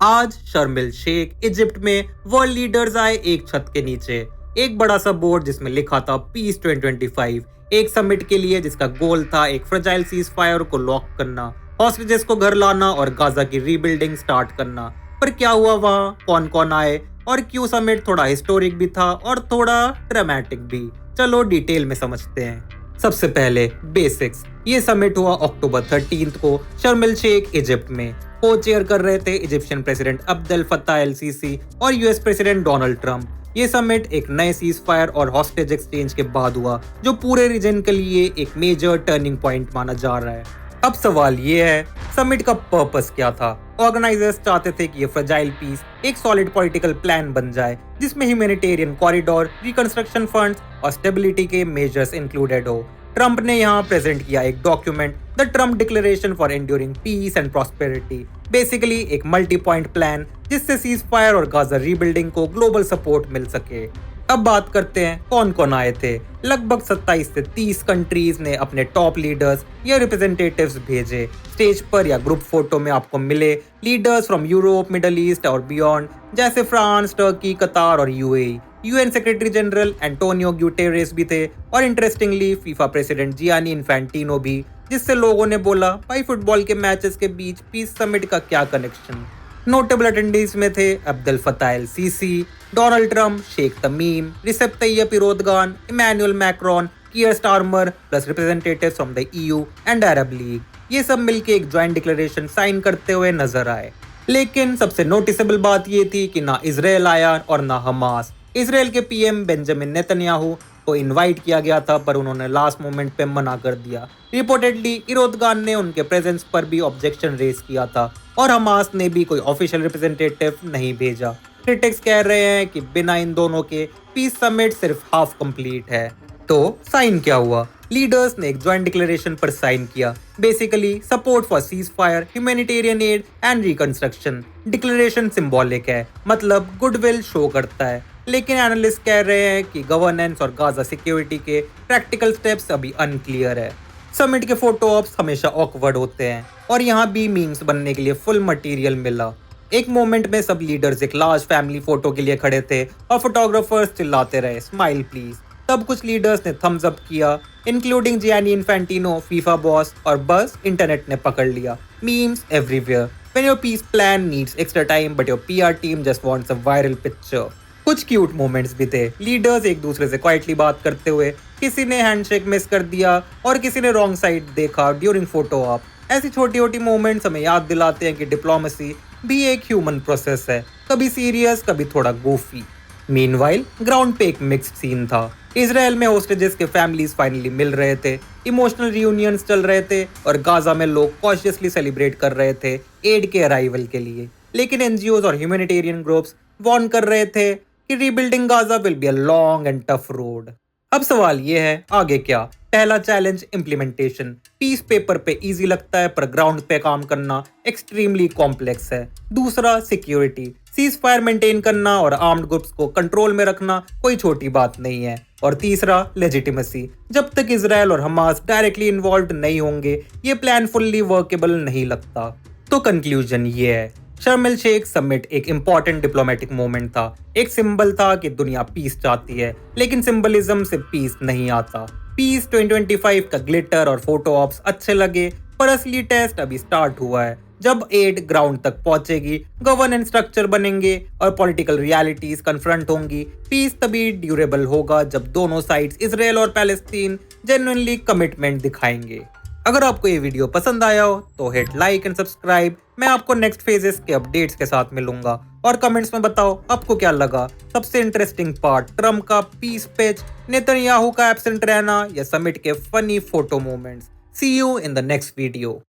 आज शर्मिल शेख इजिप्ट में world leaders आए एक छत के नीचे। एक बड़ा सा बोर्ड जिसमें लिखा था पीस 2025, एक समिट के लिए जिसका गोल था एक फ्रेजाइल सीज फायर को लॉक करना, हॉस्टेजेस को घर लाना और गाजा की रीबिल्डिंग स्टार्ट करना। पर क्या हुआ वहाँ, कौन कौन आए और क्यों समिट थोड़ा हिस्टोरिक भी था और थोड़ा ड्रामेटिक भी। चलो डिटेल में समझते हैं। सबसे पहले बेसिक्स। ये समिट हुआ अक्टूबर 13 को शर्मिल शेख इजिप्ट में। को चेयर कर रहे थे Egyptian president Abdel Fattah el CC और यूएस प्रेसिडेंट डोनाल्ड ट्रंप। ये समिट एक नए सीज फायर और हॉस्टेज एक्सचेंज के बाद हुआ, जो पूरे रीजन के लिए एक मेजर टर्निंग पॉइंट माना जा रहा है। अब सवाल ये है, समिट का पर्पस क्या था? ऑर्गेनाइजर्स चाहते थे कि ये फ्रेजाइल पीस एक सॉलिड पॉलिटिकल प्लान बन जाए, जिसमें ह्यूमैनिटेरियन कॉरिडोर, रिकंस्ट्रक्शन फंड्स और स्टेबिलिटी के मेजर्स इंक्लूडेड हो। ट्रंप ने यहाँ प्रेजेंट किया एक document, the Trump declaration for enduring peace and prosperity. Basically एक मल्टी पॉइंट प्लान जिससे सीज फायर और गाजा रीबिल्डिंग को ग्लोबल सपोर्ट मिल सके। अब बात करते हैं कौन कौन आए थे। लगभग 27 से 30 कंट्रीज ने अपने टॉप लीडर्स या रिप्रेजेंटेटिव्स भेजे। स्टेज पर या ग्रुप फोटो में आपको मिले leaders from Europe, middle east और बियॉन्ड, जैसे फ्रांस, टर्की, कतार और UAE. UN secretary general Antonio Guterres भी थे और interestingly FIFA president Gianni Infantino भी, जिससे लोगों ने बोला भाई फुटबॉल के मैचेस के बीच पीस समिट का क्या कनेक्शन। नोटेबल अटेंडीज में थे Abdel Fattah el Sisi, Donald Trump, Sheikh Tamim, Recep Tayyip Erdogan, Emmanuel Macron, Keir Starmer plus representatives from the EU and Arab League. ये सब मिलके एक ज्वाइंट डिक्लेरेशन साइन करते हुए नजर आए। लेकिन सबसे नोटिसेबल बात ये थी कि ना इजराइल आया और ना हमास। इजराइल के पीएम बेंजामिन नेतन्याहू को इनवाइट किया गया था, पर उन्होंने लास्ट मोमेंट पे मना कर दिया। रिपोर्टेडली एर्दोगान ने उनके प्रेजेंस पर भी ऑब्जेक्शन रेज किया था और हमास ने भी कोई ऑफिशियल रिप्रेजेंटेटिव नहीं भेजा। क्रिटिक्स कह रहे हैं कि बिना इन दोनों के पीस समिट सिर्फ हाफ कंप्लीट है। तो साइन क्या हुआ? लीडर्स ने एक ज्वाइंट डिक्लेरेशन पर साइन किया। Basically support for cease fire, humanitarian add and reconstruction. Declaration symbolic है, मतलब गुडविल शो करता है। लेकिन एनालिस्ट कह रहे हैं कि गवर्नेंस और गाजा सिक्योरिटी के प्रैक्टिकल स्टेप्स अभी अनक्लियर है। समिट के फोटो ऑप्स हमेशा ऑकवर्ड होते हैं और यहाँ भी मीम्स बनने के लिए फुल मटेरियल मिला। एक मोमेंट में सब लीडर्स एक लार्ज फैमिली फोटो के लिए खड़े थे और फोटोग्राफर्स चिल्लाते रहे स्माइल प्लीज। तब कुछ लीडर्स ने थम्स अप किया, including Gianni Infantino, FIFA boss, और बस इंटरनेट ने पकड़ लिया। Memes everywhere. When your peace plan needs extra time but your PR team just wants a viral picture। कुछ क्यूट मोमेंट्स भी थे। लीडर्स एक दूसरे से क्वाइटली बात करते हुए, किसी ने हैंडशेक मिस कर दिया और किसी ने रॉन्ग साइड देखा ड्यूरिंग फोटो ऑप। ऐसी छोटी छोटी मोमेंट्स हमें याद दिलाते हैं कि डिप्लोमेसी भी एक ह्यूमन प्रोसेस है, कभी सीरियस कभी थोड़ा गोफी। मीनवाइल ग्राउंड पे एक मिक्स्ड सीन था। इजराइल में होस्टेजेस के फैमिलीज फाइनली मिल रहे थे, इमोशनल रियूनियंस चल रहे थे और गाजा में लोग कॉशियसली सेलिब्रेट कर रहे थे एड के अराइवल के लिए। लेकिन एनजीओज और ह्यूमैनिटेरियन ग्रुप्स वार्न कर रहे थे कि rebuilding Gaza will be a long and tough road. अब सवाल ये है, आगे क्या? पहला चैलेंज इम्प्लीमेंटेशन। पीस पेपर पे इजी लगता है पर ग्राउंड पे काम करना एक्सट्रीमली कॉम्प्लेक्स है। दूसरा सिक्योरिटी। सीज फायर मेंटेन करना और आर्म्ड ग्रुप्स को कंट्रोल में रखना कोई छोटी बात नहीं है। और तीसरा लेजिटिमेसी। जब तक इजराइल और हमास डायरेक्टली इन्वॉल्व नहीं होंगे, ये प्लान फुल्ली वर्केबल नहीं लगता। तो कंक्लूजन ये है, शर्मिल शेख समिट एक इंपॉर्टेंट डिप्लोमेटिक मोमेंट था। एक सिंबल था कि दुनिया पीस चाहती है, लेकिन सिंबलिज्म से पीस नहीं आता। पीस 2025 का ग्लिटर और फोटो ऑप्स अच्छे लगे, पर असली टेस्ट अभी स्टार्ट हुआ है। जब एड ग्राउंड तक पहुंचेगी, गवर्नेंस स्ट्रक्चर बनेंगे और पॉलिटिकल रियलिटीज कन्फ्रंट होंगी। पीस तभी ड्यूरेबल होगा जब दोनों साइड्स इजराइल और पैलेस्टीन जेन्युइनली कमिटमेंट दिखाएंगे। अगर आपको ये वीडियो पसंद आया हो तो हिट लाइक एंड सब्सक्राइब। मैं आपको नेक्स्ट फेजेस के अपडेट्स के साथ मिलूंगा। और कमेंट्स में बताओ आपको क्या लगा। सबसे इंटरेस्टिंग पार्ट ट्रम्प का पीस पिच, नेतन्याहू का एब्सेंट रहना या समिट के funny photo moments. See you in the next video.